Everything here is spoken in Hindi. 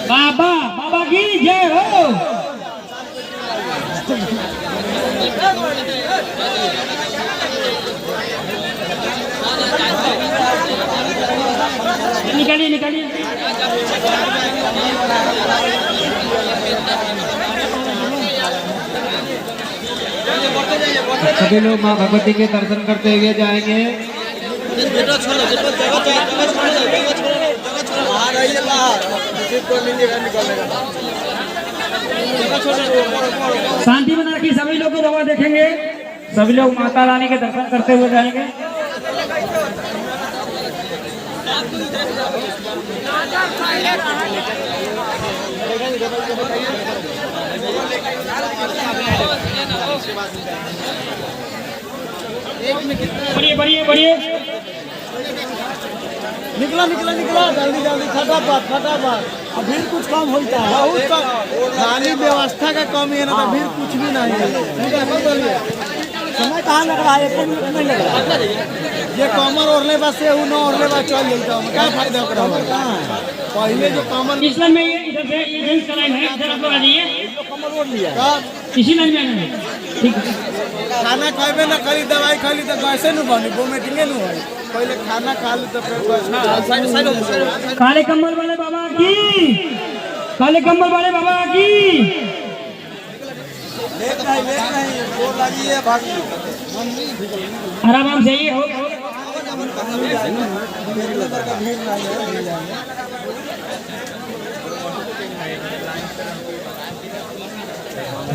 बाबा बाबा की जय हो। निकालिए निकालिए। सभी लोग माँ भगवती के दर्शन करते हुए जाएंगे। शांति बना रखी। सभी लोग को दवा देखेंगे। सभी लोग माता रानी के दर्शन करते हुए जाएंगे। बढ़िए बढ़िए बढ़िए। निकला निकला निकला जल्दी जल्दी फटाफट फटाफट। अब भीड़ कुछ कम होता है, बहुत कम। खाली व्यवस्था का कमी है ना, तो भीड़ कुछ भी नहीं है। समय कहाँ लग रहा है? 1 मिनट नहीं लग रहा है। ये कमर ओढ़ले बस से न ओढ़ले बस चल जाता है, क्या फायदा होगा? पहले जो कमर इस में ये इधर से ये जेंट्स का लाइन है, इधर आप लोग आ जाइए। कमर ओढ़ लिया इसी लाइन में आना है। ठीक है। खाना खाबे ना खाली दवाई खाली तो कैसे न बनी वोमिटिंग न हो। पहले खाना खा ली तो फिर काले कम्बल वाले बाबा की, काले कम्बल वाले बाबा की। लेट नहीं वो लगी है भागी। आराम से ही हो। भीड़ नहीं है।